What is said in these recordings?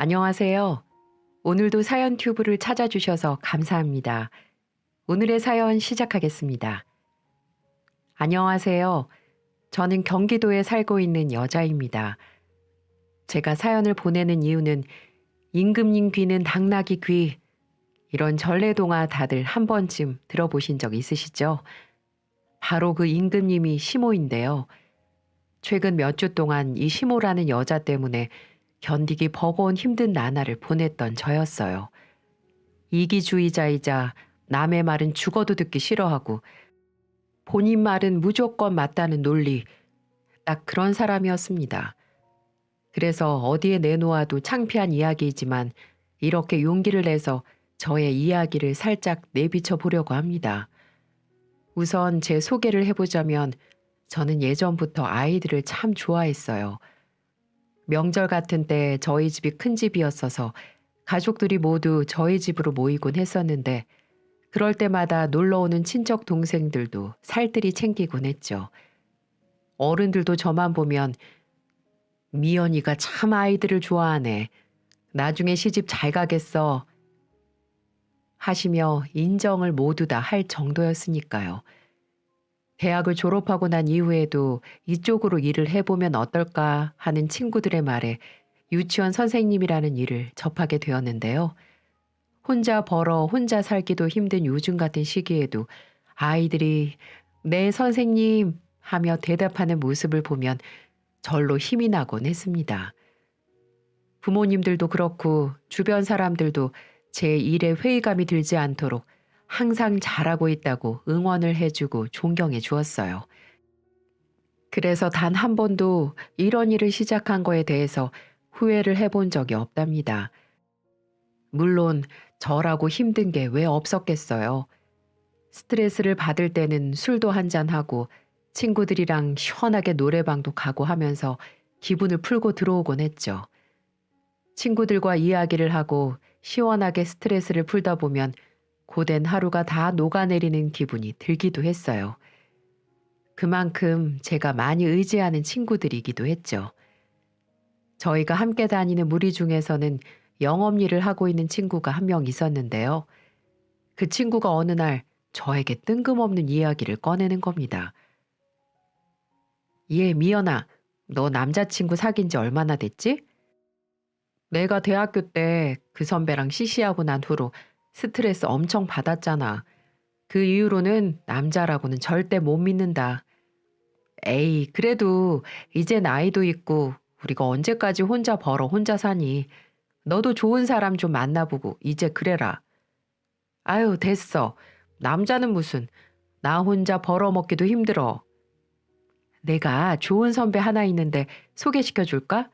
안녕하세요. 오늘도 사연 튜브를 찾아주셔서 감사합니다. 오늘의 사연 시작하겠습니다. 안녕하세요. 저는 경기도에 살고 있는 여자입니다. 제가 사연을 보내는 이유는 임금님 귀는 당나귀 귀, 이런 전래동화 다들 한 번쯤 들어보신 적 있으시죠? 바로 그 임금님이 시모인데요. 최근 몇 주 동안 이 시모라는 여자 때문에 견디기 버거운 힘든 나날을 보냈던 저였어요. 이기주의자이자 남의 말은 죽어도 듣기 싫어하고 본인 말은 무조건 맞다는 논리, 딱 그런 사람이었습니다. 그래서 어디에 내놓아도 창피한 이야기이지만 이렇게 용기를 내서 저의 이야기를 살짝 내비쳐 보려고 합니다. 우선 제 소개를 해보자면 저는 예전부터 아이들을 참 좋아했어요. 명절 같은 때 저희 집이 큰 집이었어서 가족들이 모두 저희 집으로 모이곤 했었는데 그럴 때마다 놀러오는 친척 동생들도 살뜰히 챙기곤 했죠. 어른들도 저만 보면 미연이가 참 아이들을 좋아하네. 나중에 시집 잘 가겠어. 하시며 인정을 모두 다 할 정도였으니까요. 대학을 졸업하고 난 이후에도 이쪽으로 일을 해보면 어떨까 하는 친구들의 말에 유치원 선생님이라는 일을 접하게 되었는데요. 혼자 벌어 혼자 살기도 힘든 요즘 같은 시기에도 아이들이 네 선생님 하며 대답하는 모습을 보면 절로 힘이 나곤 했습니다. 부모님들도 그렇고 주변 사람들도 제 일에 회의감이 들지 않도록 항상 잘하고 있다고 응원을 해주고 존경해 주었어요. 그래서 단 한 번도 이런 일을 시작한 거에 대해서 후회를 해본 적이 없답니다. 물론 저라고 힘든 게 왜 없었겠어요. 스트레스를 받을 때는 술도 한잔하고 친구들이랑 시원하게 노래방도 가고 하면서 기분을 풀고 들어오곤 했죠. 친구들과 이야기를 하고 시원하게 스트레스를 풀다 보면 고된 하루가 다 녹아내리는 기분이 들기도 했어요. 그만큼 제가 많이 의지하는 친구들이기도 했죠. 저희가 함께 다니는 무리 중에서는 영업일을 하고 있는 친구가 한 명 있었는데요. 그 친구가 어느 날 저에게 뜬금없는 이야기를 꺼내는 겁니다. 얘 미연아, 너 남자친구 사귄 지 얼마나 됐지? 내가 대학교 때 그 선배랑 CC하고 난 후로 스트레스 엄청 받았잖아. 그 이후로는 남자라고는 절대 못 믿는다. 에이, 그래도 이제 나이도 있고 우리가 언제까지 혼자 벌어 혼자 사니. 너도 좋은 사람 좀 만나보고 이제 그래라. 아유, 됐어. 남자는 무슨. 나 혼자 벌어먹기도 힘들어. 내가 좋은 선배 하나 있는데 소개시켜 줄까?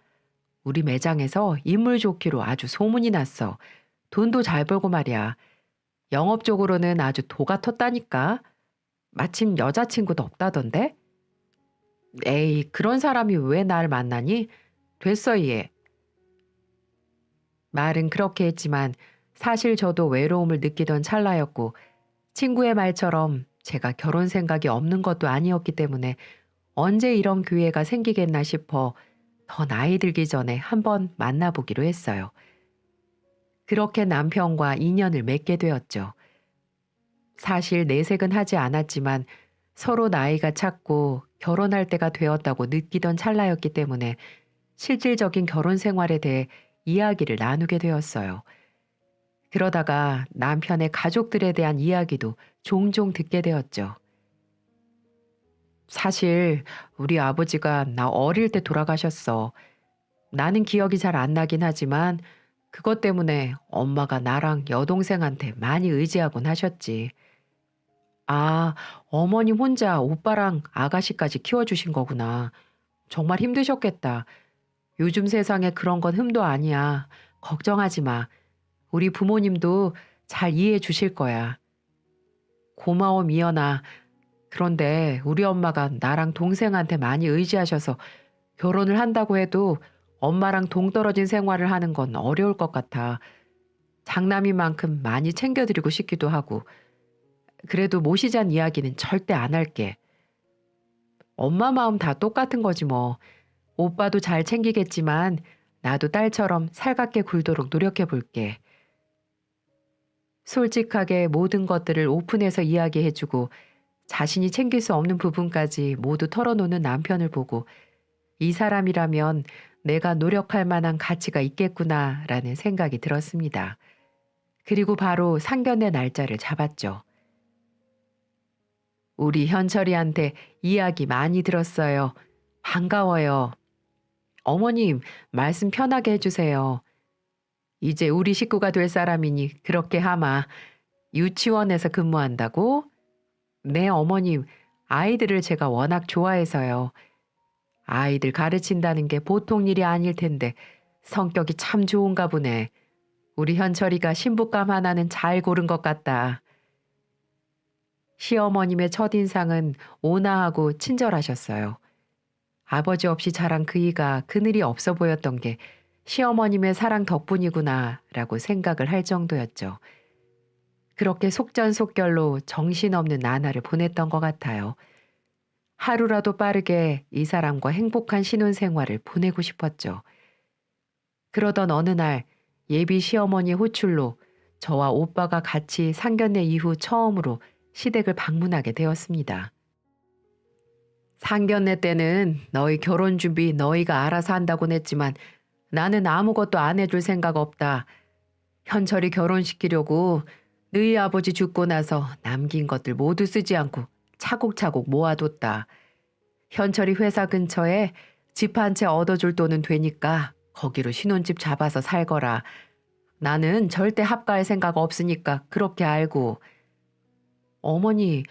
우리 매장에서 인물 좋기로 아주 소문이 났어. 돈도 잘 벌고 말이야. 영업적으로는 아주 도가 텄다니까. 마침 여자친구도 없다던데? 에이, 그런 사람이 왜 날 만나니? 됐어, 얘. 말은 그렇게 했지만 사실 저도 외로움을 느끼던 찰나였고 친구의 말처럼 제가 결혼 생각이 없는 것도 아니었기 때문에 언제 이런 기회가 생기겠나 싶어 더 나이 들기 전에 한번 만나보기로 했어요. 그렇게 남편과 인연을 맺게 되었죠. 사실 내색은 하지 않았지만 서로 나이가 찼고 결혼할 때가 되었다고 느끼던 찰나였기 때문에 실질적인 결혼 생활에 대해 이야기를 나누게 되었어요. 그러다가 남편의 가족들에 대한 이야기도 종종 듣게 되었죠. 사실 우리 아버지가 나 어릴 때 돌아가셨어. 나는 기억이 잘 안 나긴 하지만 그것 때문에 엄마가 나랑 여동생한테 많이 의지하곤 하셨지. 아, 어머님 혼자 오빠랑 아가씨까지 키워주신 거구나. 정말 힘드셨겠다. 요즘 세상에 그런 건 흠도 아니야. 걱정하지 마. 우리 부모님도 잘 이해해 주실 거야. 고마워, 미연아. 그런데 우리 엄마가 나랑 동생한테 많이 의지하셔서 결혼을 한다고 해도 엄마랑 동떨어진 생활을 하는 건 어려울 것 같아. 장남인 만큼 많이 챙겨드리고 싶기도 하고. 그래도 모시잔 이야기는 절대 안 할게. 엄마 마음 다 똑같은 거지 뭐. 오빠도 잘 챙기겠지만 나도 딸처럼 살갑게 굴도록 노력해 볼게. 솔직하게 모든 것들을 오픈해서 이야기해주고 자신이 챙길 수 없는 부분까지 모두 털어놓는 남편을 보고 이 사람이라면 내가 노력할 만한 가치가 있겠구나라는 생각이 들었습니다. 그리고 바로 상견례 날짜를 잡았죠. 우리 현철이한테 이야기 많이 들었어요. 반가워요. 어머님, 말씀 편하게 해주세요. 이제 우리 식구가 될 사람이니 그렇게 하마. 유치원에서 근무한다고? 네, 어머님. 아이들을 제가 워낙 좋아해서요. 아이들 가르친다는 게 보통 일이 아닐 텐데 성격이 참 좋은가 보네. 우리 현철이가 신부감 하나는 잘 고른 것 같다. 시어머님의 첫인상은 온화하고 친절하셨어요. 아버지 없이 자란 그이가 그늘이 없어 보였던 게 시어머님의 사랑 덕분이구나라고 생각을 할 정도였죠. 그렇게 속전속결로 정신없는 나날을 보냈던 것 같아요. 하루라도 빠르게 이 사람과 행복한 신혼생활을 보내고 싶었죠. 그러던 어느 날 예비 시어머니 호출로 저와 오빠가 같이 상견례 이후 처음으로 시댁을 방문하게 되었습니다. 상견례 때는 너희 결혼 준비 너희가 알아서 한다곤 했지만 나는 아무것도 안 해줄 생각 없다. 현철이 결혼시키려고 너희 아버지 죽고 나서 남긴 것들 모두 쓰지 않고 차곡차곡 모아뒀다. 현철이 회사 근처에 집 한 채 얻어줄 돈은 되니까 거기로 신혼집 잡아서 살거라. 나는 절대 합가할 생각 없으니까 그렇게 알고. 어머니,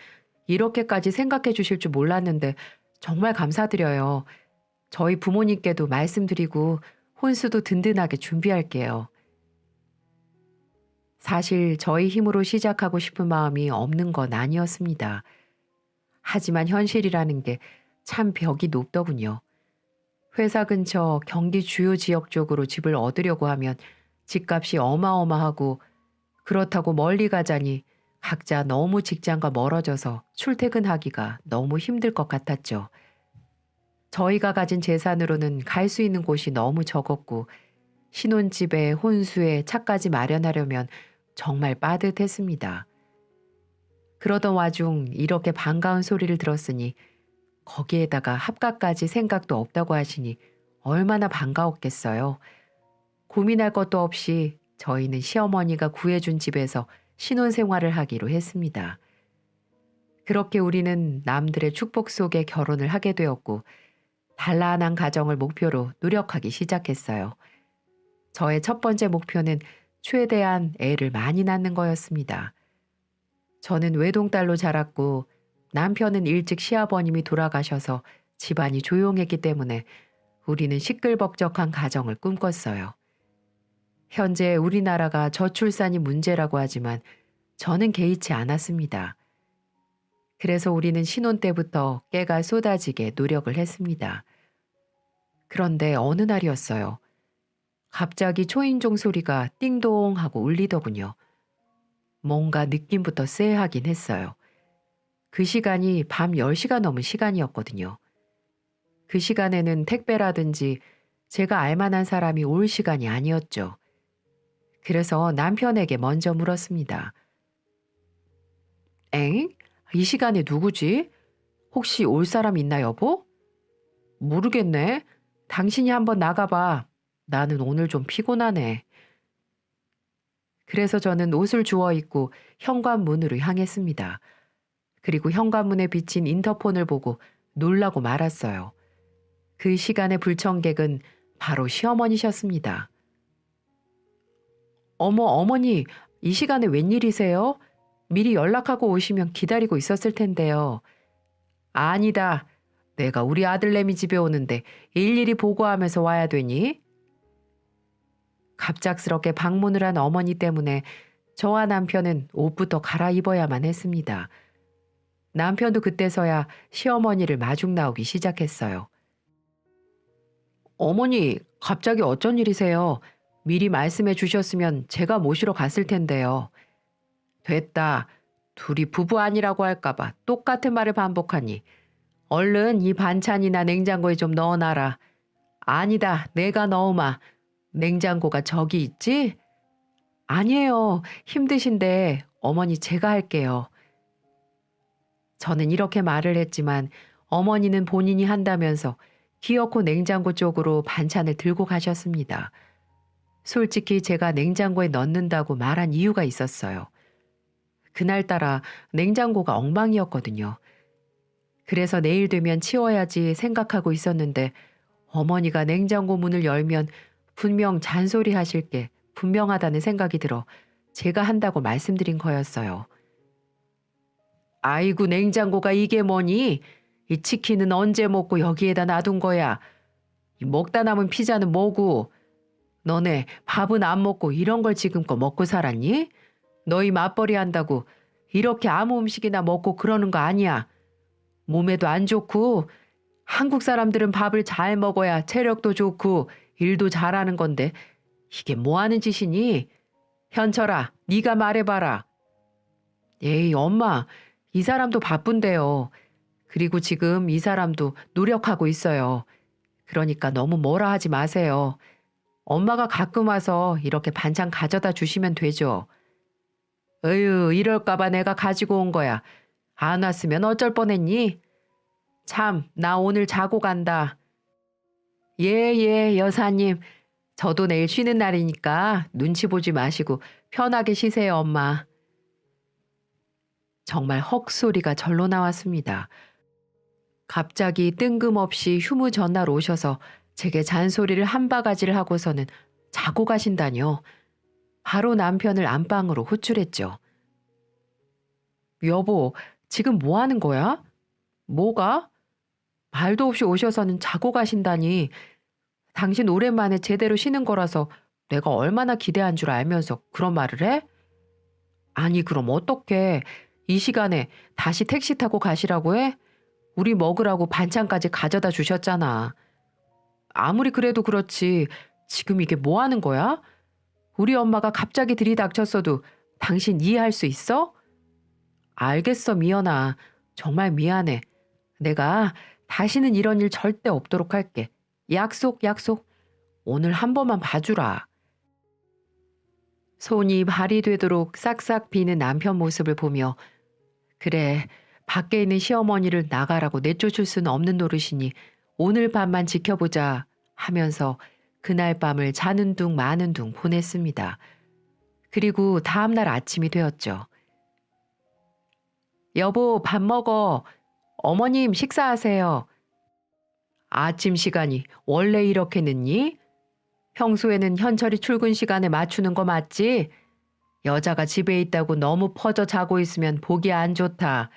이렇게까지 생각해 주실 줄 몰랐는데 정말 감사드려요. 저희 부모님께도 말씀드리고 혼수도 든든하게 준비할게요. 사실 저희 힘으로 시작하고 싶은 마음이 없는 건 아니었습니다. 하지만 현실이라는 게 참 벽이 높더군요. 회사 근처 경기 주요 지역 쪽으로 집을 얻으려고 하면 집값이 어마어마하고 그렇다고 멀리 가자니 각자 너무 직장과 멀어져서 출퇴근하기가 너무 힘들 것 같았죠. 저희가 가진 재산으로는 갈 수 있는 곳이 너무 적었고 신혼집에 혼수에 차까지 마련하려면 정말 빠듯했습니다. 그러던 와중 이렇게 반가운 소리를 들었으니 거기에다가 합가까지 생각도 없다고 하시니 얼마나 반가웠겠어요. 고민할 것도 없이 저희는 시어머니가 구해준 집에서 신혼생활을 하기로 했습니다. 그렇게 우리는 남들의 축복 속에 결혼을 하게 되었고 단란한 가정을 목표로 노력하기 시작했어요. 저의 첫 번째 목표는 최대한 애를 많이 낳는 거였습니다. 저는 외동딸로 자랐고 남편은 일찍 시아버님이 돌아가셔서 집안이 조용했기 때문에 우리는 시끌벅적한 가정을 꿈꿨어요. 현재 우리나라가 저출산이 문제라고 하지만 저는 개의치 않았습니다. 그래서 우리는 신혼 때부터 깨가 쏟아지게 노력을 했습니다. 그런데 어느 날이었어요. 갑자기 초인종 소리가 띵동 하고 울리더군요. 뭔가 느낌부터 쎄하긴 했어요. 그 시간이 밤 10시가 넘은 시간이었거든요. 그 시간에는 택배라든지 제가 알 만한 사람이 올 시간이 아니었죠. 그래서 남편에게 먼저 물었습니다. 엥? 이 시간에 누구지? 혹시 올 사람 있나 여보? 모르겠네. 당신이 한번 나가봐. 나는 오늘 좀 피곤하네. 그래서 저는 옷을 주워 입고 현관문으로 향했습니다. 그리고 현관문에 비친 인터폰을 보고 놀라고 말았어요. 그 시간의 불청객은 바로 시어머니셨습니다. 어머니, 이 시간에 웬일이세요? 미리 연락하고 오시면 기다리고 있었을 텐데요. 아니다. 내가 우리 아들내미 집에 오는데 일일이 보고하면서 와야 되니? 갑작스럽게 방문을 한 어머니 때문에 저와 남편은 옷부터 갈아입어야만 했습니다. 남편도 그때서야 시어머니를 마중 나오기 시작했어요. 어머니, 갑자기 어쩐 일이세요? 미리 말씀해 주셨으면 제가 모시러 갔을 텐데요. 됐다. 둘이 부부 아니라고 할까봐 똑같은 말을 반복하니 얼른 이 반찬이나 냉장고에 좀 넣어놔라. 아니다, 내가 넣으마. 냉장고가 저기 있지? 아니에요. 힘드신데 어머니 제가 할게요. 저는 이렇게 말을 했지만 어머니는 본인이 한다면서 기어코 냉장고 쪽으로 반찬을 들고 가셨습니다. 솔직히 제가 냉장고에 넣는다고 말한 이유가 있었어요. 그날따라 냉장고가 엉망이었거든요. 그래서 내일 되면 치워야지 생각하고 있었는데 어머니가 냉장고 문을 열면 분명 잔소리 하실 게 분명하다는 생각이 들어 제가 한다고 말씀드린 거였어요. 아이고 냉장고가 이게 뭐니? 이 치킨은 언제 먹고 여기에다 놔둔 거야? 이 먹다 남은 피자는 뭐고? 너네 밥은 안 먹고 이런 걸 지금껏 먹고 살았니? 너희 맞벌이 한다고 이렇게 아무 음식이나 먹고 그러는 거 아니야. 몸에도 안 좋고 한국 사람들은 밥을 잘 먹어야 체력도 좋고 일도 잘하는 건데 이게 뭐 하는 짓이니? 현철아, 네가 말해봐라. 에이 엄마, 이 사람도 바쁜데요. 그리고 지금 이 사람도 노력하고 있어요. 그러니까 너무 뭐라 하지 마세요. 엄마가 가끔 와서 이렇게 반찬 가져다 주시면 되죠. 어휴, 이럴까봐 내가 가지고 온 거야. 안 왔으면 어쩔 뻔했니? 참, 나 오늘 자고 간다. 예, 여사님. 저도 내일 쉬는 날이니까 눈치 보지 마시고 편하게 쉬세요, 엄마. 정말 헉 소리가 절로 나왔습니다. 갑자기 뜬금없이 휴무 전날 오셔서 제게 잔소리를 한 바가지를 하고서는 자고 가신다뇨. 바로 남편을 안방으로 호출했죠. 여보, 지금 뭐 하는 거야? 뭐가? 말도 없이 오셔서는 자고 가신다니. 당신 오랜만에 제대로 쉬는 거라서 내가 얼마나 기대한 줄 알면서 그런 말을 해? 아니 그럼 어떡해. 이 시간에 다시 택시 타고 가시라고 해? 우리 먹으라고 반찬까지 가져다 주셨잖아. 아무리 그래도 그렇지. 지금 이게 뭐 하는 거야? 우리 엄마가 갑자기 들이닥쳤어도 당신 이해할 수 있어? 알겠어, 미연아. 정말 미안해. 내가 다시는 이런 일 절대 없도록 할게. 약속. 오늘 한 번만 봐주라. 손이 발이 되도록 싹싹 비는 남편 모습을 보며 그래, 밖에 있는 시어머니를 나가라고 내쫓을 수는 없는 노릇이니 오늘 밤만 지켜보자 하면서 그날 밤을 자는 둥 마는 둥 보냈습니다. 그리고 다음날 아침이 되었죠. 여보, 밥 먹어. 어머님 식사하세요. 아침 시간이 원래 이렇게 늦니? 평소에는 현철이 출근 시간에 맞추는 거 맞지? 여자가 집에 있다고 너무 퍼져 자고 있으면 보기 안 좋다.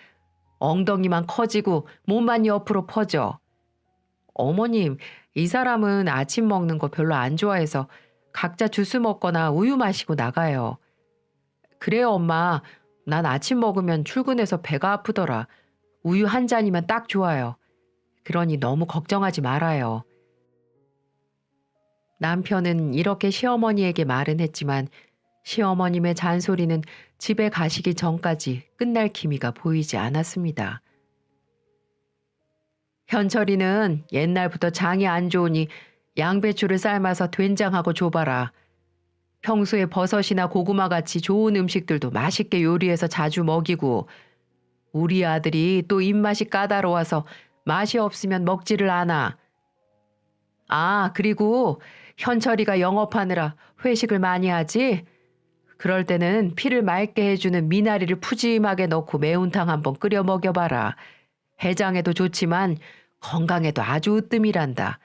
엉덩이만 커지고 몸만 옆으로 퍼져. 어머님, 이 사람은 아침 먹는 거 별로 안 좋아해서 각자 주스 먹거나 우유 마시고 나가요. 그래요, 엄마. 난 아침 먹으면 출근해서 배가 아프더라. 우유 한 잔이면 딱 좋아요. 그러니 너무 걱정하지 말아요. 남편은 이렇게 시어머니에게 말은 했지만 시어머님의 잔소리는 집에 가시기 전까지 끝날 기미가 보이지 않았습니다. 현철이는 옛날부터 장이 안 좋으니 양배추를 삶아서 된장하고 줘봐라. 평소에 버섯이나 고구마 같이 좋은 음식들도 맛있게 요리해서 자주 먹이고 우리 아들이 또 입맛이 까다로워서 맛이 없으면 먹지를 않아. 아, 그리고 현철이가 영업하느라 회식을 많이 하지? 그럴 때는 피를 맑게 해주는 미나리를 푸짐하게 넣고 매운탕 한번 끓여 먹여봐라. 해장에도 좋지만 건강에도 아주 으뜸이란다.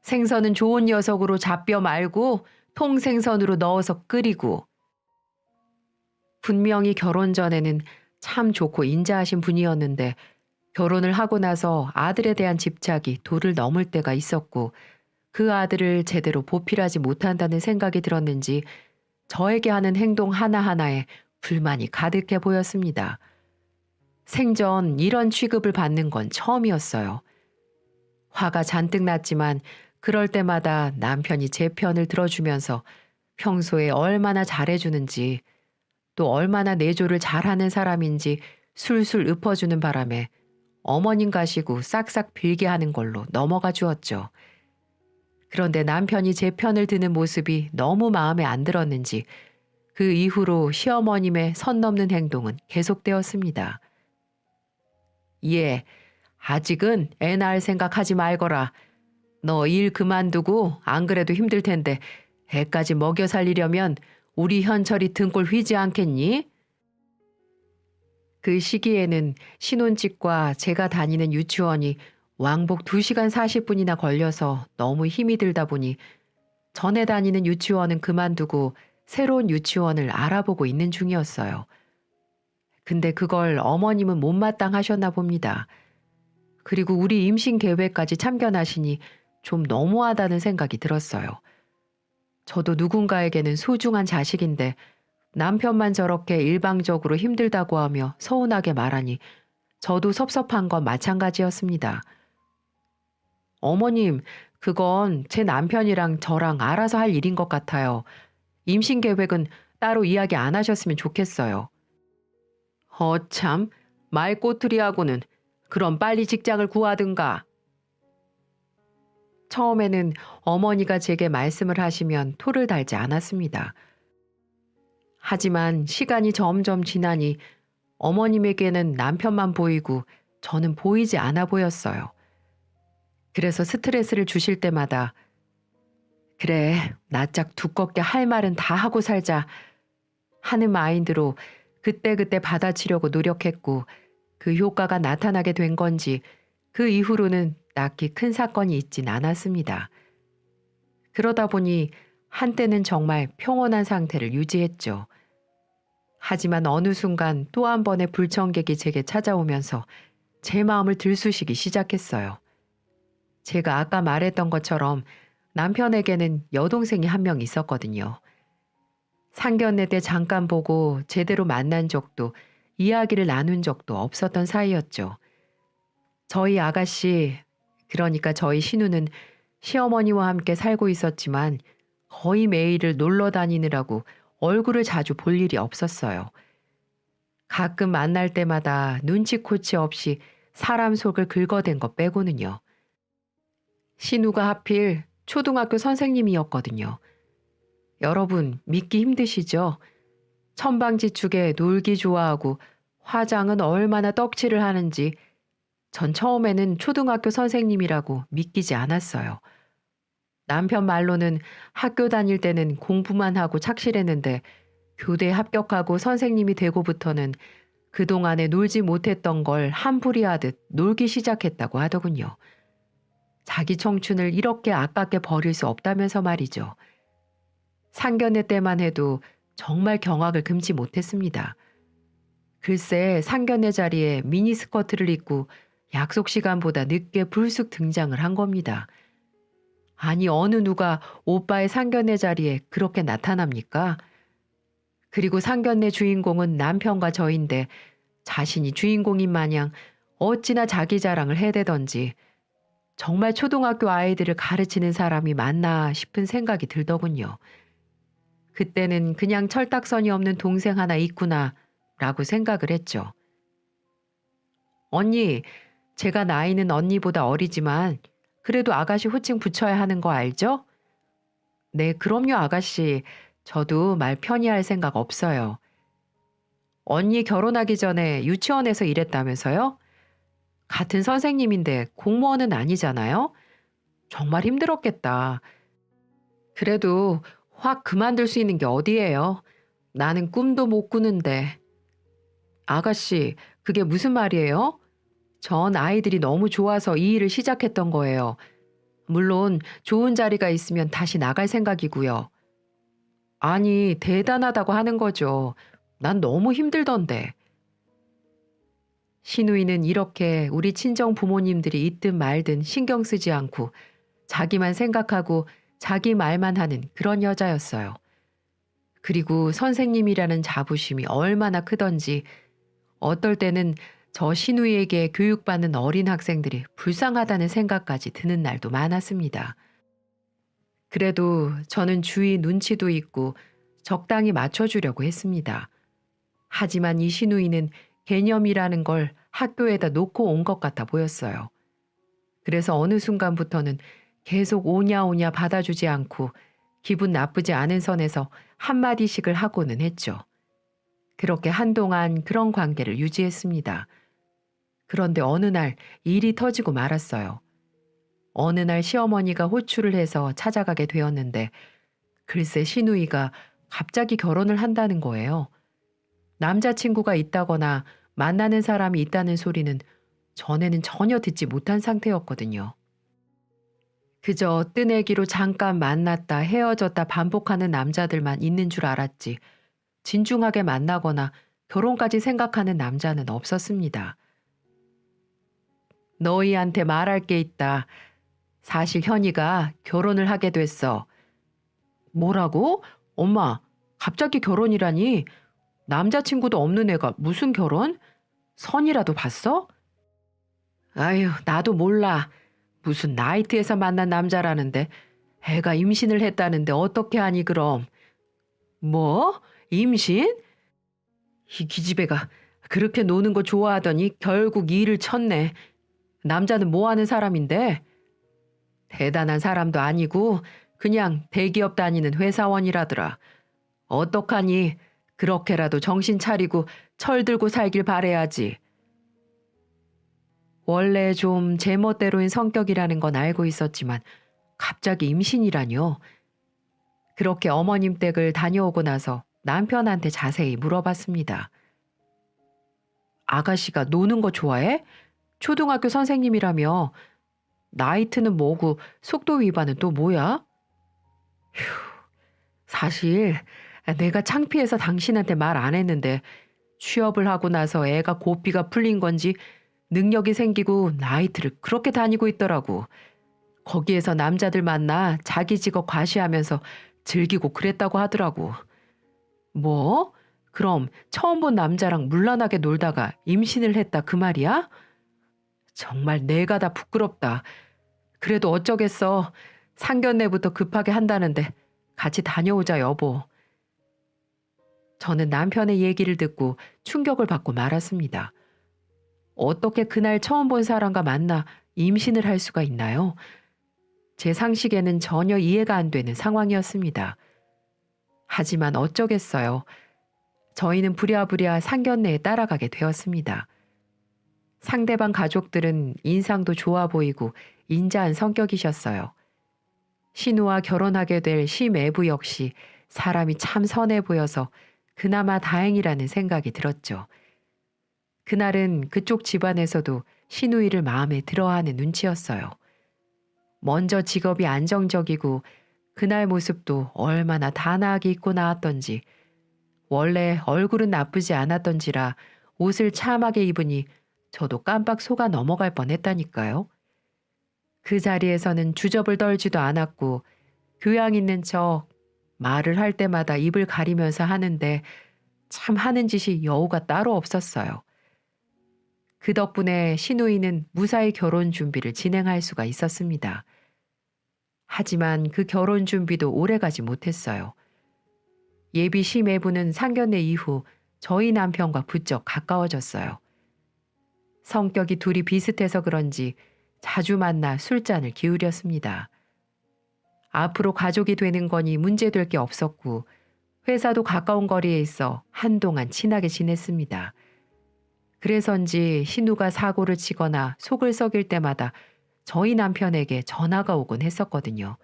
생선은 좋은 녀석으로 잡뼈 말고 통생선으로 넣어서 끓이고. 분명히 결혼 전에는 참 좋고 인자하신 분이었는데 결혼을 하고 나서 아들에 대한 집착이 도를 넘을 때가 있었고 그 아들을 제대로 보필하지 못한다는 생각이 들었는지 저에게 하는 행동 하나하나에 불만이 가득해 보였습니다. 생전 이런 취급을 받는 건 처음이었어요. 화가 잔뜩 났지만 그럴 때마다 남편이 제 편을 들어주면서 평소에 얼마나 잘해주는지 또 얼마나 내조를 잘하는 사람인지 술술 읊어주는 바람에 어머님 가시고 싹싹 빌게 하는 걸로 넘어가 주었죠. 그런데 남편이 제 편을 드는 모습이 너무 마음에 안 들었는지 그 이후로 시어머님의 선 넘는 행동은 계속되었습니다. 예, 아직은 애 낳을 생각하지 말거라. 너 일 그만두고 안 그래도 힘들 텐데 애까지 먹여 살리려면 우리 현철이 등골 휘지 않겠니? 그 시기에는 신혼집과 제가 다니는 유치원이 왕복 2시간 40분이나 걸려서 너무 힘이 들다 보니 전에 다니는 유치원은 그만두고 새로운 유치원을 알아보고 있는 중이었어요. 근데 그걸 어머님은 못마땅하셨나 봅니다. 그리고 우리 임신 계획까지 참견하시니 좀 너무하다는 생각이 들었어요. 저도 누군가에게는 소중한 자식인데 남편만 저렇게 일방적으로 힘들다고 하며 서운하게 말하니 저도 섭섭한 건 마찬가지였습니다. 어머님, 그건 제 남편이랑 저랑 알아서 할 일인 것 같아요. 임신 계획은 따로 이야기 안 하셨으면 좋겠어요. 참, 말꼬투리하고는 그럼 빨리 직장을 구하든가. 처음에는 어머니가 제게 말씀을 하시면 토를 달지 않았습니다. 하지만 시간이 점점 지나니 어머님에게는 남편만 보이고 저는 보이지 않아 보였어요. 그래서 스트레스를 주실 때마다 그래, 낯짝 두껍게 할 말은 다 하고 살자 하는 마인드로 그때그때 받아치려고 노력했고 그 효과가 나타나게 된 건지 그 이후로는 딱히 큰 사건이 있진 않았습니다. 그러다 보니 한때는 정말 평온한 상태를 유지했죠. 하지만 어느 순간 또 한 번의 불청객이 제게 찾아오면서 제 마음을 들쑤시기 시작했어요. 제가 아까 말했던 것처럼 남편에게는 여동생이 한 명 있었거든요. 상견례 때 잠깐 보고 제대로 만난 적도 이야기를 나눈 적도 없었던 사이였죠. 저희 아가씨, 그러니까 저희 신우는 시어머니와 함께 살고 있었지만 거의 매일을 놀러 다니느라고 얼굴을 자주 볼 일이 없었어요. 가끔 만날 때마다 눈치코치 없이 사람 속을 긁어댄 것 빼고는요. 신우가 하필 초등학교 선생님이었거든요. 여러분 믿기 힘드시죠? 천방지축에 놀기 좋아하고 화장은 얼마나 떡칠을 하는지 전 처음에는 초등학교 선생님이라고 믿기지 않았어요. 남편 말로는 학교 다닐 때는 공부만 하고 착실했는데 교대 합격하고 선생님이 되고부터는 그동안에 놀지 못했던 걸 한풀이 하듯 놀기 시작했다고 하더군요. 자기 청춘을 이렇게 아깝게 버릴 수 없다면서 말이죠. 상견례 때만 해도 정말 경악을 금치 못했습니다. 글쎄 상견례 자리에 미니스커트를 입고 약속 시간보다 늦게 불쑥 등장을 한 겁니다. 아니 어느 누가 오빠의 상견례 자리에 그렇게 나타납니까? 그리고 상견례 주인공은 남편과 저인데 자신이 주인공인 마냥 어찌나 자기 자랑을 해대던지 정말 초등학교 아이들을 가르치는 사람이 맞나 싶은 생각이 들더군요. 그때는 그냥 철딱선이 없는 동생 하나 있구나 라고 생각을 했죠. 언니, 제가 나이는 언니보다 어리지만 그래도 아가씨 호칭 붙여야 하는 거 알죠? 네, 그럼요 아가씨. 저도 말 편히 할 생각 없어요. 언니 결혼하기 전에 유치원에서 일했다면서요? 같은 선생님인데 공무원은 아니잖아요? 정말 힘들었겠다. 그래도 확 그만둘 수 있는 게 어디예요? 나는 꿈도 못 꾸는데. 아가씨, 그게 무슨 말이에요? 전 아이들이 너무 좋아서 이 일을 시작했던 거예요. 물론 좋은 자리가 있으면 다시 나갈 생각이고요. 아니, 대단하다고 하는 거죠. 난 너무 힘들던데. 신우이는 이렇게 우리 친정 부모님들이 있든 말든 신경 쓰지 않고 자기만 생각하고 자기 말만 하는 그런 여자였어요. 그리고 선생님이라는 자부심이 얼마나 크던지 어떨 때는 저 신우이에게 교육받는 어린 학생들이 불쌍하다는 생각까지 드는 날도 많았습니다. 그래도 저는 주위 눈치도 있고 적당히 맞춰주려고 했습니다. 하지만 이 신우이는 개념이라는 걸 학교에다 놓고 온 것 같아 보였어요. 그래서 어느 순간부터는 계속 오냐 오냐 받아주지 않고 기분 나쁘지 않은 선에서 한마디씩을 하고는 했죠. 그렇게 한동안 그런 관계를 유지했습니다. 그런데 어느 날 일이 터지고 말았어요. 어느 날 시어머니가 호출을 해서 찾아가게 되었는데 글쎄 시누이가 갑자기 결혼을 한다는 거예요. 남자친구가 있다거나 만나는 사람이 있다는 소리는 전에는 전혀 듣지 못한 상태였거든요. 그저 뜨내기로 잠깐 만났다 헤어졌다 반복하는 남자들만 있는 줄 알았지 진중하게 만나거나 결혼까지 생각하는 남자는 없었습니다. 너희한테 말할 게 있다. 사실 현이가 결혼을 하게 됐어. 뭐라고? 엄마, 갑자기 결혼이라니? 남자친구도 없는 애가 무슨 결혼? 선이라도 봤어? 아유, 나도 몰라. 무슨 나이트에서 만난 남자라는데 애가 임신을 했다는데 어떻게 하니 그럼? 뭐? 임신? 이 기집애가 그렇게 노는 거 좋아하더니 결국 일을 쳤네. 남자는 뭐 하는 사람인데? 대단한 사람도 아니고 그냥 대기업 다니는 회사원이라더라. 어떡하니? 그렇게라도 정신 차리고 철들고 살길 바래야지. 원래 좀 제멋대로인 성격이라는 건 알고 있었지만 갑자기 임신이라뇨. 그렇게 어머님 댁을 다녀오고 나서 남편한테 자세히 물어봤습니다. 아가씨가 노는 거 좋아해? 초등학교 선생님이라며. 나이트는 뭐고 속도 위반은 또 뭐야? 휴, 사실 내가 창피해서 당신한테 말 안 했는데 취업을 하고 나서 애가 고삐가 풀린 건지 능력이 생기고 나이트를 그렇게 다니고 있더라고. 거기에서 남자들 만나 자기 직업 과시하면서 즐기고 그랬다고 하더라고. 뭐? 그럼 처음 본 남자랑 물란하게 놀다가 임신을 했다 그 말이야? 정말 내가 다 부끄럽다. 그래도 어쩌겠어. 상견례부터 급하게 한다는데 같이 다녀오자 여보. 저는 남편의 얘기를 듣고 충격을 받고 말았습니다. 어떻게 그날 처음 본 사람과 만나 임신을 할 수가 있나요? 제 상식에는 전혀 이해가 안 되는 상황이었습니다. 하지만 어쩌겠어요. 저희는 부랴부랴 상견례에 따라가게 되었습니다. 상대방 가족들은 인상도 좋아 보이고 인자한 성격이셨어요. 신우와 결혼하게 될 시매부 역시 사람이 참 선해 보여서 그나마 다행이라는 생각이 들었죠. 그날은 그쪽 집안에서도 신우이를 마음에 들어하는 눈치였어요. 먼저 직업이 안정적이고 그날 모습도 얼마나 단아하게 입고 나왔던지 원래 얼굴은 나쁘지 않았던지라 옷을 참하게 입으니 저도 깜빡 속아 넘어갈 뻔했다니까요. 그 자리에서는 주접을 떨지도 않았고 교양 있는 척 말을 할 때마다 입을 가리면서 하는데 참 하는 짓이 여우가 따로 없었어요. 그 덕분에 시누이는 무사히 결혼 준비를 진행할 수가 있었습니다. 하지만 그 결혼 준비도 오래가지 못했어요. 예비 시매부는 상견례 이후 저희 남편과 부쩍 가까워졌어요. 성격이 둘이 비슷해서 그런지 자주 만나 술잔을 기울였습니다. 앞으로 가족이 되는 거니 문제될 게 없었고 회사도 가까운 거리에 있어 한동안 친하게 지냈습니다. 그래서인지 신우가 사고를 치거나 속을 썩일 때마다 저희 남편에게 전화가 오곤 했었거든요.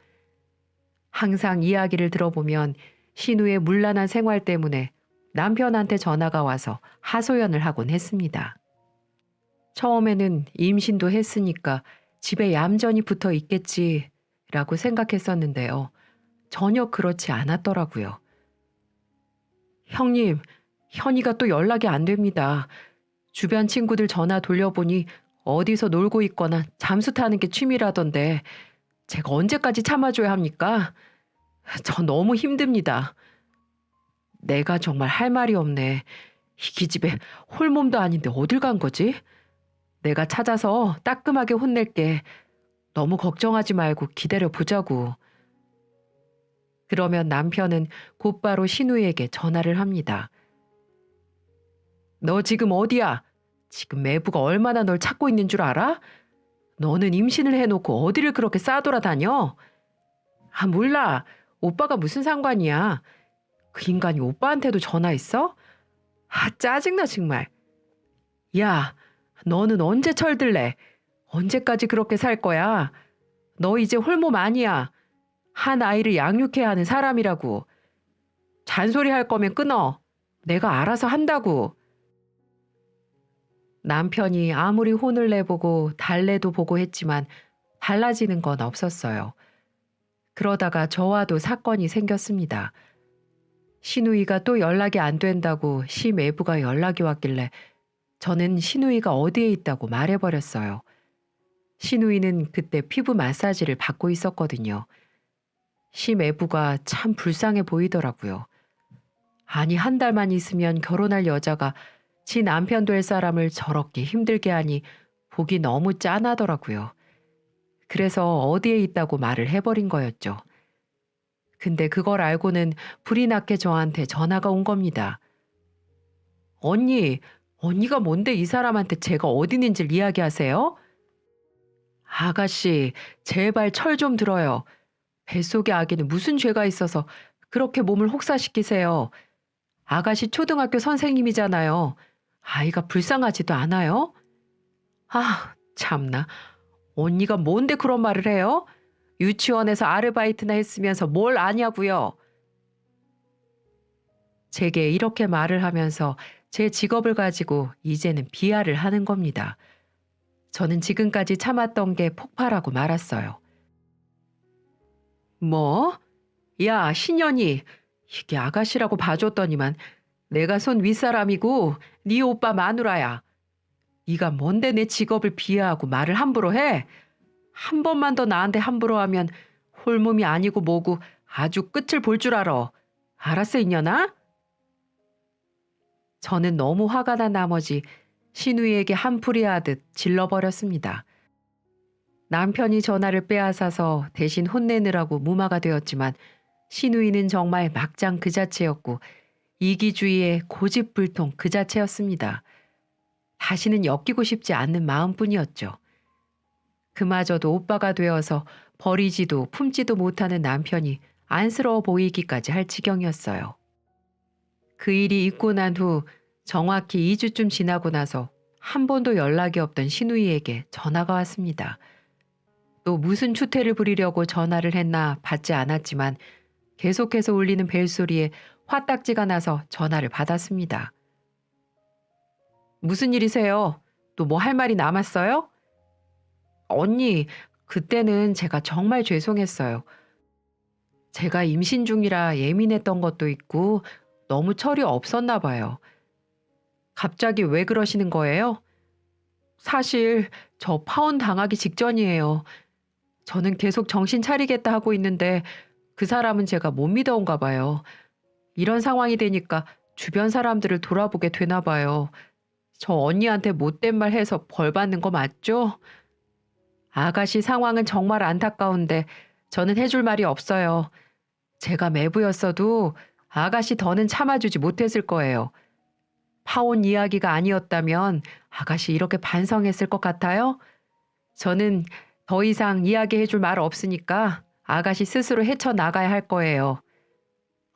항상 이야기를 들어보면 신우의 문란한 생활 때문에 남편한테 전화가 와서 하소연을 하곤 했습니다. 처음에는 임신도 했으니까 집에 얌전히 붙어 있겠지라고 생각했었는데요. 전혀 그렇지 않았더라고요. 형님, 현이가 또 연락이 안 됩니다. 주변 친구들 전화 돌려보니 어디서 놀고 있거나 잠수 타는 게 취미라던데 제가 언제까지 참아줘야 합니까? 저 너무 힘듭니다. 내가 정말 할 말이 없네. 이 기집애 홀몸도 아닌데 어딜 간 거지? 내가 찾아서 따끔하게 혼낼게. 너무 걱정하지 말고 기다려 보자고. 그러면 남편은 곧바로 신우에게 전화를 합니다. 너 지금 어디야? 지금 매부가 얼마나 널 찾고 있는 줄 알아? 너는 임신을 해놓고 어디를 그렇게 싸돌아다녀? 아, 몰라. 오빠가 무슨 상관이야. 그 인간이 오빠한테도 전화했어? 아, 짜증나 정말. 야, 너는 언제 철들래? 언제까지 그렇게 살 거야? 너 이제 홀몸 아니야. 한 아이를 양육해야 하는 사람이라고. 잔소리 할 거면 끊어. 내가 알아서 한다고. 남편이 아무리 혼을 내보고 달래도 보고 했지만 달라지는 건 없었어요. 그러다가 저와도 사건이 생겼습니다. 시누이가 또 연락이 안 된다고 심외부가 연락이 왔길래 저는 시누이가 어디에 있다고 말해버렸어요. 시누이는 그때 피부 마사지를 받고 있었거든요. 심외부가 참 불쌍해 보이더라고요. 아니, 한 달만 있으면 결혼할 여자가 지 남편 될 사람을 저렇게 힘들게 하니 보기 너무 짠하더라고요. 그래서 어디에 있다고 말을 해버린 거였죠. 근데 그걸 알고는 불이 나게 저한테 전화가 온 겁니다. 언니가 뭔데 이 사람한테 제가 어디 있는지를 이야기하세요? 아가씨, 제발 철 좀 들어요. 뱃속의 아기는 무슨 죄가 있어서 그렇게 몸을 혹사시키세요. 아가씨 초등학교 선생님이잖아요. 아이가 불쌍하지도 않아요? 아, 참나. 언니가 뭔데 그런 말을 해요? 유치원에서 아르바이트나 했으면서 뭘 아냐고요? 제게 이렇게 말을 하면서 제 직업을 가지고 이제는 비하를 하는 겁니다. 저는 지금까지 참았던 게 폭발하고 말았어요. 뭐? 야, 신년이. 이게 아가씨라고 봐줬더니만 내가 손 윗사람이고 네 오빠 마누라야. 네가 뭔데 내 직업을 비하하고 말을 함부로 해? 한 번만 더 나한테 함부로 하면 홀몸이 아니고 뭐고 아주 끝을 볼 줄 알아. 알았어, 이년아? 저는 너무 화가 난 나머지 신우이에게 한풀이 하듯 질러버렸습니다. 남편이 전화를 빼앗아서 대신 혼내느라고 무마가 되었지만 신우이는 정말 막장 그 자체였고 이기주의의 고집불통 그 자체였습니다. 다시는 엮이고 싶지 않는 마음뿐이었죠. 그마저도 오빠가 되어서 버리지도 품지도 못하는 남편이 안쓰러워 보이기까지 할 지경이었어요. 그 일이 있고 난 후 정확히 2주쯤 지나고 나서 한 번도 연락이 없던 신우이에게 전화가 왔습니다. 또 무슨 추태를 부리려고 전화를 했나 받지 않았지만 계속해서 울리는 벨소리에 화딱지가 나서 전화를 받았습니다. 무슨 일이세요? 또 뭐 할 말이 남았어요? 언니, 그때는 제가 정말 죄송했어요. 제가 임신 중이라 예민했던 것도 있고 너무 철이 없었나 봐요. 갑자기 왜 그러시는 거예요? 사실 저 파혼 당하기 직전이에요. 저는 계속 정신 차리겠다 하고 있는데 그 사람은 제가 못 믿어온가 봐요. 이런 상황이 되니까 주변 사람들을 돌아보게 되나 봐요. 저 언니한테 못된 말 해서 벌 받는 거 맞죠? 아가씨 상황은 정말 안타까운데 저는 해줄 말이 없어요. 제가 매부였어도 아가씨 더는 참아주지 못했을 거예요. 파혼 이야기가 아니었다면 아가씨 이렇게 반성했을 것 같아요? 저는 더 이상 이야기해줄 말 없으니까 아가씨 스스로 헤쳐나가야 할 거예요.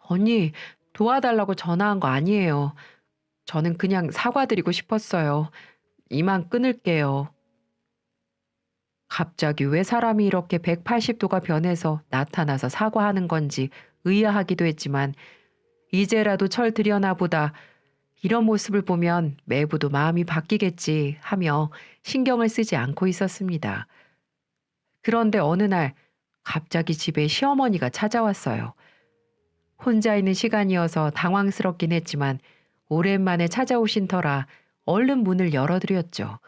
언니, 도와달라고 전화한 거 아니에요. 저는 그냥 사과드리고 싶었어요. 이만 끊을게요. 갑자기 왜 사람이 이렇게 180도가 변해서 나타나서 사과하는 건지 의아하기도 했지만 이제라도 철 들여나 보다 이런 모습을 보면 매부도 마음이 바뀌겠지 하며 신경을 쓰지 않고 있었습니다. 그런데 어느 날 갑자기 집에 시어머니가 찾아왔어요. 혼자 있는 시간이어서 당황스럽긴 했지만 오랜만에 찾아오신 터라 얼른 문을 열어드렸죠.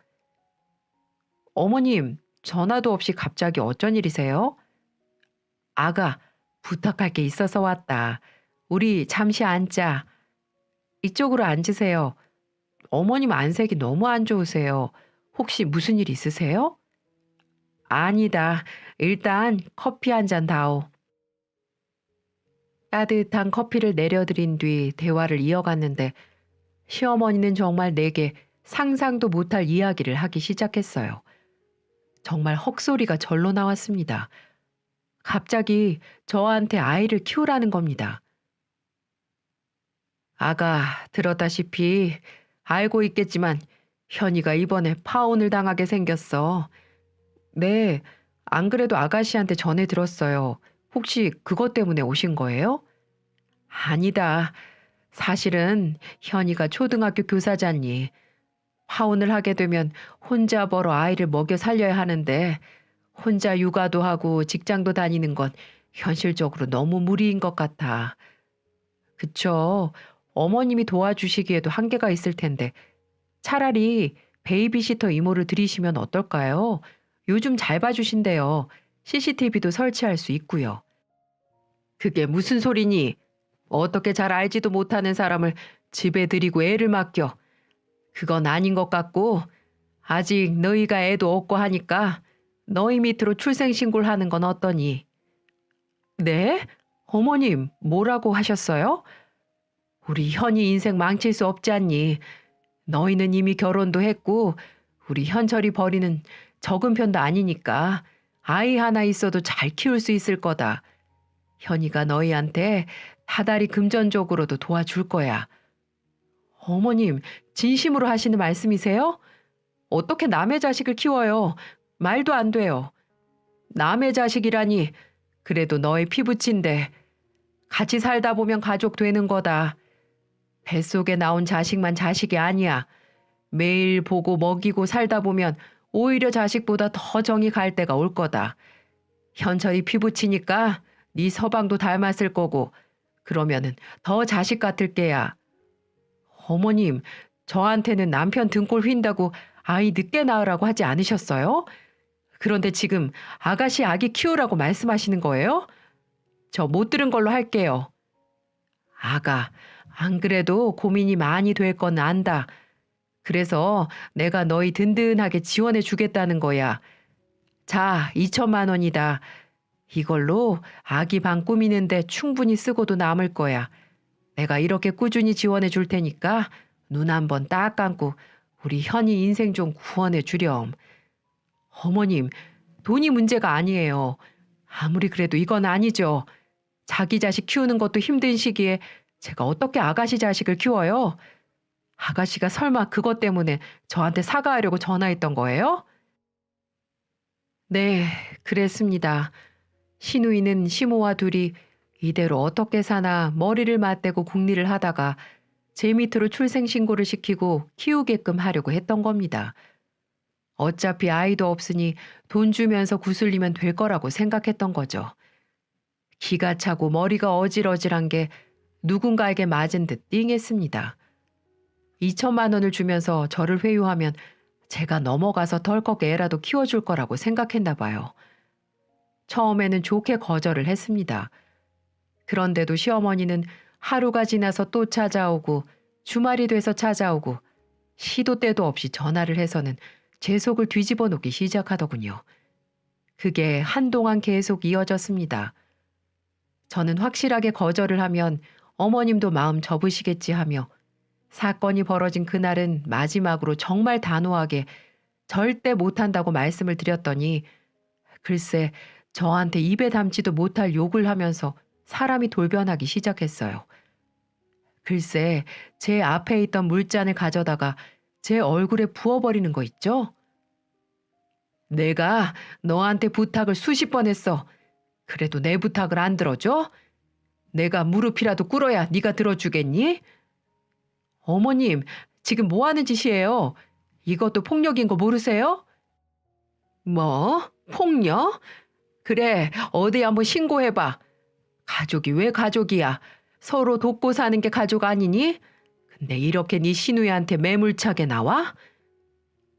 어머님, 전화도 없이 갑자기 어쩐 일이세요? 아가, 부탁할 게 있어서 왔다. 우리 잠시 앉자. 이쪽으로 앉으세요. 어머님 안색이 너무 안 좋으세요. 혹시 무슨 일 있으세요? 아니다. 일단 커피 한 잔 다오. 따뜻한 커피를 내려드린 뒤 대화를 이어갔는데 시어머니는 정말 내게 상상도 못할 이야기를 하기 시작했어요. 정말 헉소리가 절로 나왔습니다. 갑자기 저한테 아이를 키우라는 겁니다. 아가, 들었다시피 알고 있겠지만 현이가 이번에 파혼을 당하게 생겼어. 네, 안 그래도 아가씨한테 전해 들었어요. 혹시 그것 때문에 오신 거예요? 아니다. 사실은 현이가 초등학교 교사잖니. 파혼을 하게 되면 혼자 벌어 아이를 먹여 살려야 하는데 혼자 육아도 하고 직장도 다니는 건 현실적으로 너무 무리인 것 같아. 그쵸. 어머님이 도와주시기에도 한계가 있을 텐데 차라리 베이비시터 이모를 들이시면 어떨까요? 요즘 잘 봐주신대요. CCTV도 설치할 수 있고요. 그게 무슨 소리니? 어떻게 잘 알지도 못하는 사람을 집에 들이고 애를 맡겨. 그건 아닌 것 같고 아직 너희가 애도 없고 하니까 너희 밑으로 출생신고를 하는 건 어떠니? 네? 어머님, 뭐라고 하셨어요? 우리 현이 인생 망칠 수 없지 않니? 너희는 이미 결혼도 했고 우리 현철이 벌이는 적은 편도 아니니까 아이 하나 있어도 잘 키울 수 있을 거다. 현이가 너희한테 다달이 금전적으로도 도와줄 거야. 어머님, 진심으로 하시는 말씀이세요? 어떻게 남의 자식을 키워요? 말도 안 돼요. 남의 자식이라니. 그래도 너의 피부친데 같이 살다 보면 가족 되는 거다. 뱃속에 나온 자식만 자식이 아니야. 매일 보고 먹이고 살다 보면 오히려 자식보다 더 정이 갈 때가 올 거다. 현철이 피부치니까 네 서방도 닮았을 거고 그러면은 더 자식 같을 게야. 어머님, 저한테는 남편 등골 휜다고 아이 늦게 낳으라고 하지 않으셨어요? 그런데 지금 아가씨 아기 키우라고 말씀하시는 거예요? 저 못 들은 걸로 할게요. 아가, 안 그래도 고민이 많이 될 건 안다. 그래서 내가 너희 든든하게 지원해 주겠다는 거야. 자, 2천만 원이다. 이걸로 아기 방 꾸미는데 충분히 쓰고도 남을 거야. 내가 이렇게 꾸준히 지원해 줄 테니까 눈 한번 딱 감고 우리 현이 인생 좀 구원해 주렴. 어머님, 돈이 문제가 아니에요. 아무리 그래도 이건 아니죠. 자기 자식 키우는 것도 힘든 시기에 제가 어떻게 아가씨 자식을 키워요? 아가씨가 설마 그것 때문에 저한테 사과하려고 전화했던 거예요? 네, 그랬습니다. 시누이는 시모와 둘이 이대로 어떻게 사나 머리를 맞대고 궁리를 하다가 제 밑으로 출생신고를 시키고 키우게끔 하려고 했던 겁니다. 어차피 아이도 없으니 돈 주면서 구슬리면 될 거라고 생각했던 거죠. 기가 차고 머리가 어질어질한 게 누군가에게 맞은 듯 띵했습니다. 2천만 원을 주면서 저를 회유하면 제가 넘어가서 덜컥 애라도 키워줄 거라고 생각했나 봐요. 처음에는 좋게 거절을 했습니다. 그런데도 시어머니는 하루가 지나서 또 찾아오고 주말이 돼서 찾아오고 시도 때도 없이 전화를 해서는 제 속을 뒤집어 놓기 시작하더군요. 그게 한동안 계속 이어졌습니다. 저는 확실하게 거절을 하면 어머님도 마음 접으시겠지 하며 사건이 벌어진 그날은 마지막으로 정말 단호하게 절대 못한다고 말씀을 드렸더니 글쎄 저한테 입에 담지도 못할 욕을 하면서 사람이 돌변하기 시작했어요. 글쎄 제 앞에 있던 물잔을 가져다가 제 얼굴에 부어버리는 거 있죠? 내가 너한테 부탁을 수십 번 했어. 그래도 내 부탁을 안 들어줘? 내가 무릎이라도 꿇어야 네가 들어주겠니? 어머님, 지금 뭐 하는 짓이에요? 이것도 폭력인 거 모르세요? 뭐? 폭력? 그래, 어디 한번 신고해봐. 가족이 왜 가족이야? 서로 돕고 사는 게 가족 아니니? 근데 이렇게 네 시누이한테 매몰차게 나와?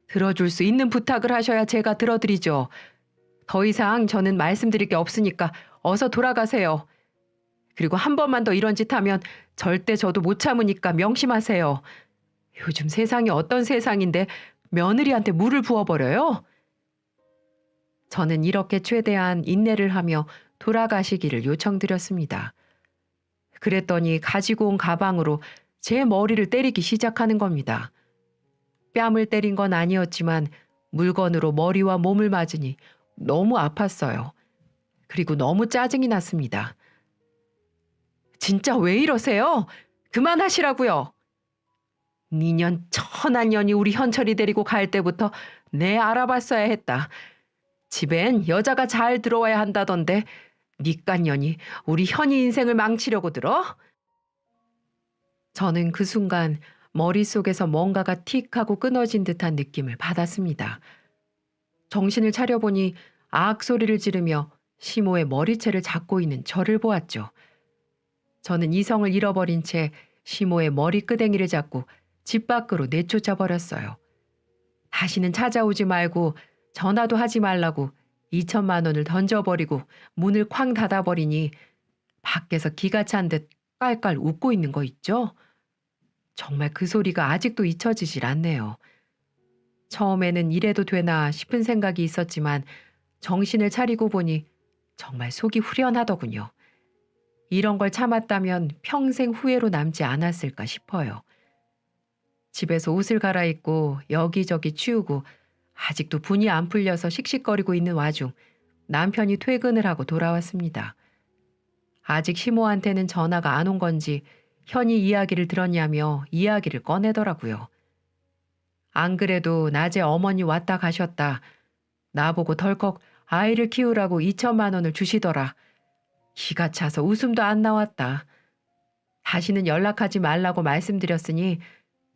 들어줄 수 있는 부탁을 하셔야 제가 들어드리죠. 더 이상 저는 말씀드릴 게 없으니까 어서 돌아가세요. 그리고 한 번만 더 이런 짓 하면 절대 저도 못 참으니까 명심하세요. 요즘 세상이 어떤 세상인데 며느리한테 물을 부어버려요? 저는 이렇게 최대한 인내를 하며 돌아가시기를 요청드렸습니다. 그랬더니 가지고 온 가방으로 제 머리를 때리기 시작하는 겁니다. 뺨을 때린 건 아니었지만 물건으로 머리와 몸을 맞으니 너무 아팠어요. 그리고 너무 짜증이 났습니다. 진짜 왜 이러세요? 그만하시라고요. 니년 천한년이 우리 현철이 데리고 갈 때부터 내 알아봤어야 했다. 집엔 여자가 잘 들어와야 한다던데 니깐년이 우리 현이 인생을 망치려고 들어? 저는 그 순간 머릿속에서 뭔가가 틱 하고 끊어진 듯한 느낌을 받았습니다. 정신을 차려보니 아악 소리를 지르며 시모의 머리채를 잡고 있는 저를 보았죠. 저는 이성을 잃어버린 채 시모의 머리끄댕이를 잡고 집 밖으로 내쫓아 버렸어요. 다시는 찾아오지 말고 전화도 하지 말라고 2천만 원을 던져버리고 문을 쾅 닫아버리니 밖에서 기가 찬 듯 깔깔 웃고 있는 거 있죠? 정말 그 소리가 아직도 잊혀지질 않네요. 처음에는 이래도 되나 싶은 생각이 있었지만 정신을 차리고 보니 정말 속이 후련하더군요. 이런 걸 참았다면 평생 후회로 남지 않았을까 싶어요. 집에서 옷을 갈아입고 여기저기 치우고 아직도 분이 안 풀려서 씩씩거리고 있는 와중 남편이 퇴근을 하고 돌아왔습니다. 아직 시모한테는 전화가 안 온 건지 현이 이야기를 들었냐며 이야기를 꺼내더라고요. 안 그래도 낮에 어머니 왔다 가셨다. 나보고 덜컥 아이를 키우라고 2천만 원을 주시더라. 기가 차서 웃음도 안 나왔다. 다시는 연락하지 말라고 말씀드렸으니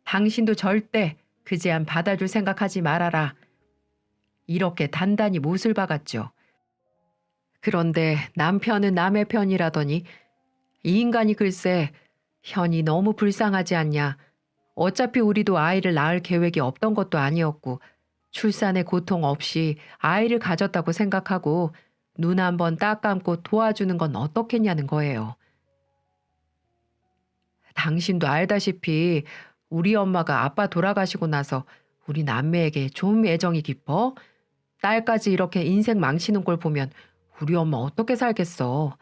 당신도 절대 그 제안 받아줄 생각하지 말아라. 이렇게 단단히 못을 박았죠. 그런데 남편은 남의 편이라더니 이 인간이 글쎄 현이 너무 불쌍하지 않냐. 어차피 우리도 아이를 낳을 계획이 없던 것도 아니었고 출산의 고통 없이 아이를 가졌다고 생각하고 눈 한번 딱 감고 도와주는 건 어떻겠냐는 거예요. 당신도 알다시피 우리 엄마가 아빠 돌아가시고 나서 우리 남매에게 좀 애정이 깊어? 딸까지 이렇게 인생 망치는 걸 보면 우리 엄마 어떻게 살겠어.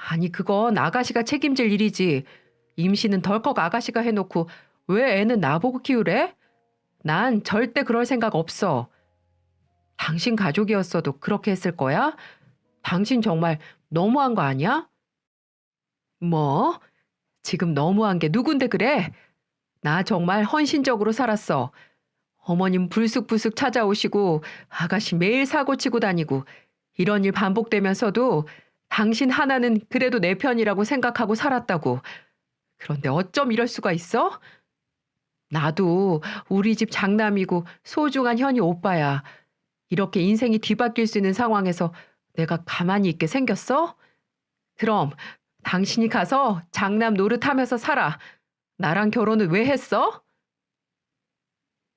아니 그건 아가씨가 책임질 일이지. 임신은 덜컥 아가씨가 해놓고 왜 애는 나보고 키우래? 난 절대 그럴 생각 없어. 당신 가족이었어도 그렇게 했을 거야? 당신 정말 너무한 거 아니야? 뭐? 지금 너무한 게 누군데 그래? 나 정말 헌신적으로 살았어. 어머님 불쑥불쑥 찾아오시고 아가씨 매일 사고치고 다니고 이런 일 반복되면서도 당신 하나는 그래도 내 편이라고 생각하고 살았다고. 그런데 어쩜 이럴 수가 있어? 나도 우리 집 장남이고 소중한 현이 오빠야. 이렇게 인생이 뒤바뀔 수 있는 상황에서 내가 가만히 있게 생겼어? 그럼 당신이 가서 장남 노릇하면서 살아. 나랑 결혼을 왜 했어?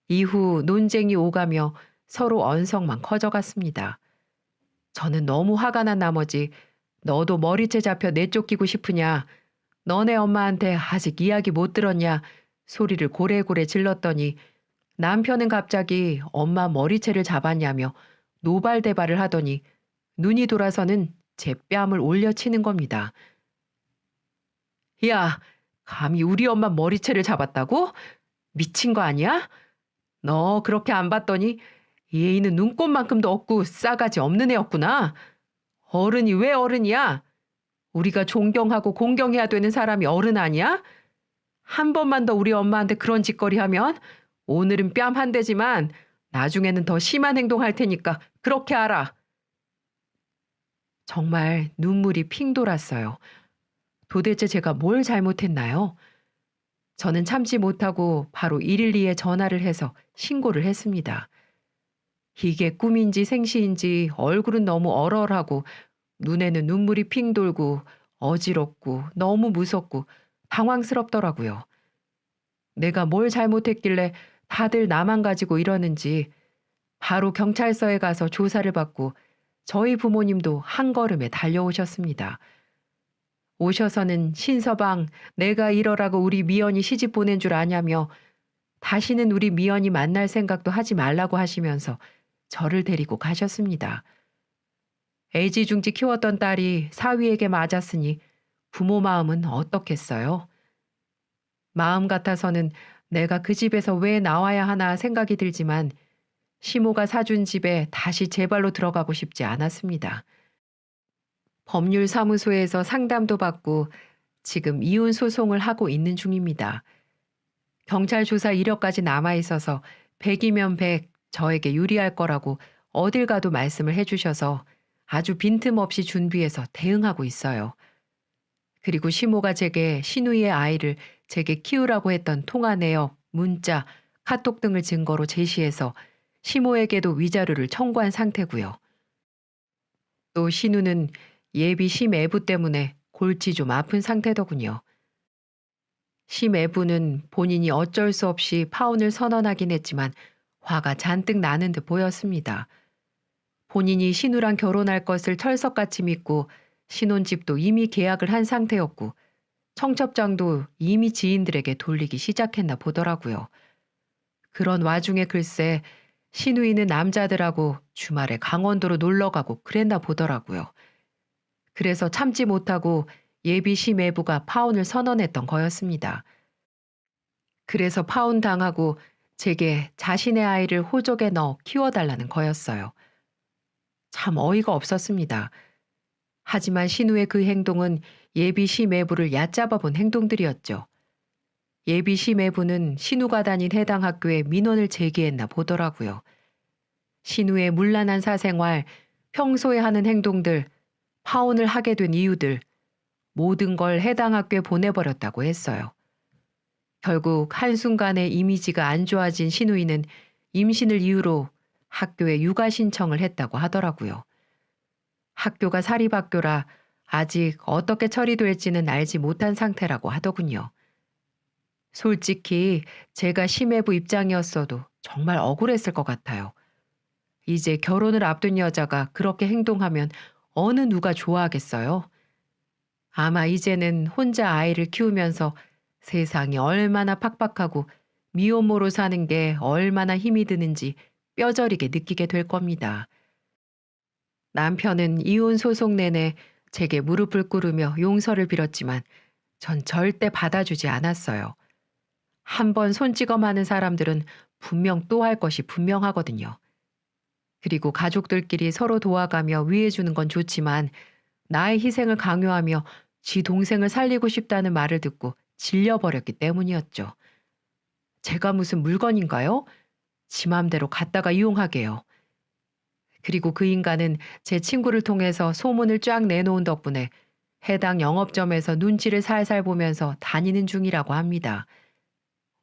이후 논쟁이 오가며 서로 언성만 커져갔습니다. 저는 너무 화가 난 나머지 너도 머리채 잡혀 내쫓기고 싶으냐? 너네 엄마한테 아직 이야기 못 들었냐? 소리를 고래고래 질렀더니 남편은 갑자기 엄마 머리채를 잡았냐며 노발대발을 하더니 눈이 돌아서는 제 뺨을 올려치는 겁니다. 야, 감히 우리 엄마 머리채를 잡았다고? 미친 거 아니야? 너 그렇게 안 봤더니 이 애인은 눈꽃만큼도 없고 싸가지 없는 애였구나. 어른이 왜 어른이야? 우리가 존경하고 공경해야 되는 사람이 어른 아니야? 한 번만 더 우리 엄마한테 그런 짓거리 하면 오늘은 뺨 한 대지만 나중에는 더 심한 행동할 테니까 그렇게 알아. 정말 눈물이 핑 돌았어요. 도대체 제가 뭘 잘못했나요? 저는 참지 못하고 바로 112에 전화를 해서 신고를 했습니다. 이게 꿈인지 생시인지 얼굴은 너무 얼얼하고 눈에는 눈물이 핑 돌고 어지럽고 너무 무섭고 당황스럽더라고요. 내가 뭘 잘못했길래 다들 나만 가지고 이러는지 바로 경찰서에 가서 조사를 받고 저희 부모님도 한 걸음에 달려오셨습니다. 오셔서는 신서방 내가 이러라고 우리 미연이 시집 보낸 줄 아냐며 다시는 우리 미연이 만날 생각도 하지 말라고 하시면서 저를 데리고 가셨습니다. 애지중지 키웠던 딸이 사위에게 맞았으니 부모 마음은 어떻겠어요? 마음 같아서는 내가 그 집에서 왜 나와야 하나 생각이 들지만 시모가 사준 집에 다시 제 발로 들어가고 싶지 않았습니다. 법률사무소에서 상담도 받고 지금 이혼 소송을 하고 있는 중입니다. 경찰 조사 이력까지 남아 있어서 100이면 100 저에게 유리할 거라고 어딜 가도 말씀을 해주셔서 아주 빈틈없이 준비해서 대응하고 있어요. 그리고 시모가 제게 시누이의 아이를 제게 키우라고 했던 통화 내역, 문자, 카톡 등을 증거로 제시해서 시모에게도 위자료를 청구한 상태고요. 또 신우는 예비 심애부 때문에 골치 좀 아픈 상태더군요. 심애부는 본인이 어쩔 수 없이 파혼을 선언하긴 했지만 화가 잔뜩 나는 듯 보였습니다. 본인이 신우랑 결혼할 것을 철석같이 믿고 신혼집도 이미 계약을 한 상태였고 청첩장도 이미 지인들에게 돌리기 시작했나 보더라고요. 그런 와중에 글쎄 신우이는 남자들하고 주말에 강원도로 놀러가고 그랬나 보더라고요. 그래서 참지 못하고 예비 심애부가 파혼을 선언했던 거였습니다. 그래서 파혼 당하고 제게 자신의 아이를 호적에 넣어 키워달라는 거였어요. 참 어이가 없었습니다. 하지만 신우의 그 행동은 예비 심애부를 얕잡아 본 행동들이었죠. 예비 심애부는 신우가 다닌 해당 학교에 민원을 제기했나 보더라고요. 신우의 문란한 사생활, 평소에 하는 행동들, 파혼을 하게 된 이유들, 모든 걸 해당 학교에 보내버렸다고 했어요. 결국 한순간에 이미지가 안 좋아진 신우이는 임신을 이유로 학교에 육아 신청을 했다고 하더라고요. 학교가 사립학교라 아직 어떻게 처리될지는 알지 못한 상태라고 하더군요. 솔직히 제가 심해부 입장이었어도 정말 억울했을 것 같아요. 이제 결혼을 앞둔 여자가 그렇게 행동하면 어느 누가 좋아하겠어요? 아마 이제는 혼자 아이를 키우면서 세상이 얼마나 팍팍하고 미혼모로 사는 게 얼마나 힘이 드는지 뼈저리게 느끼게 될 겁니다. 남편은 이혼 소송 내내 제게 무릎을 꿇으며 용서를 빌었지만 전 절대 받아주지 않았어요. 한 번 손찌검하는 사람들은 분명 또 할 것이 분명하거든요. 그리고 가족들끼리 서로 도와가며 위해주는 건 좋지만 나의 희생을 강요하며 지 동생을 살리고 싶다는 말을 듣고 질려버렸기 때문이었죠. 제가 무슨 물건인가요? 지 맘대로 갖다가 이용하게요. 그리고 그 인간은 제 친구를 통해서 소문을 쫙 내놓은 덕분에 해당 영업점에서 눈치를 살살 보면서 다니는 중이라고 합니다.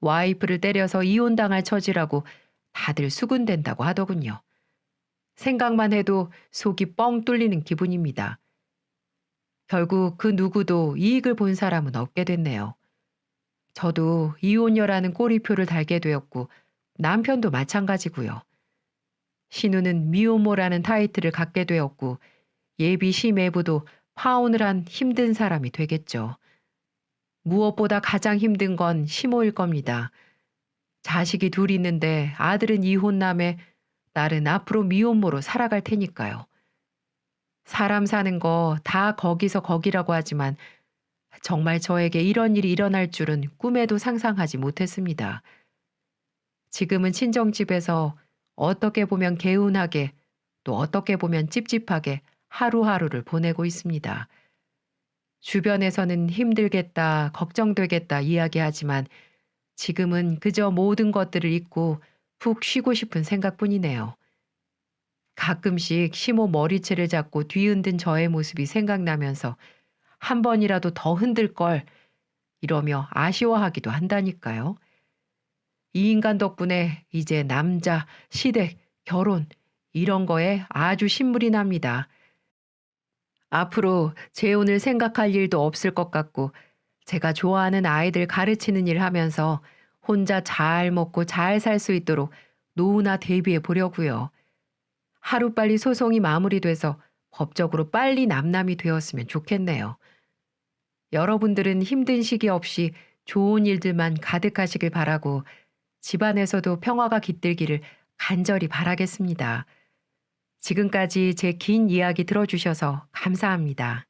와이프를 때려서 이혼당할 처지라고 다들 수군댄다고 하더군요. 생각만 해도 속이 뻥 뚫리는 기분입니다. 결국 그 누구도 이익을 본 사람은 없게 됐네요. 저도 이혼녀라는 꼬리표를 달게 되었고 남편도 마찬가지고요. 신우는 미혼모라는 타이틀을 갖게 되었고 예비 심애부도 파혼을 한 힘든 사람이 되겠죠. 무엇보다 가장 힘든 건 시모일 겁니다. 자식이 둘 있는데 아들은 이혼남에 딸은 앞으로 미혼모로 살아갈 테니까요. 사람 사는 거 다 거기서 거기라고 하지만 정말 저에게 이런 일이 일어날 줄은 꿈에도 상상하지 못했습니다. 지금은 친정집에서 어떻게 보면 개운하게 또 어떻게 보면 찝찝하게 하루하루를 보내고 있습니다. 주변에서는 힘들겠다, 걱정되겠다 이야기하지만 지금은 그저 모든 것들을 잊고 푹 쉬고 싶은 생각뿐이네요. 가끔씩 시모 머리채를 잡고 뒤흔든 저의 모습이 생각나면서 한 번이라도 더 흔들 걸 이러며 아쉬워하기도 한다니까요. 이 인간 덕분에 이제 남자, 시댁, 결혼 이런 거에 아주 신물이 납니다. 앞으로 재혼을 생각할 일도 없을 것 같고 제가 좋아하는 아이들 가르치는 일 하면서 혼자 잘 먹고 잘 살 수 있도록 노후나 대비해 보려고요. 하루빨리 소송이 마무리돼서 법적으로 빨리 남남이 되었으면 좋겠네요. 여러분들은 힘든 시기 없이 좋은 일들만 가득하시길 바라고 집안에서도 평화가 깃들기를 간절히 바라겠습니다. 지금까지 제 긴 이야기 들어주셔서 감사합니다.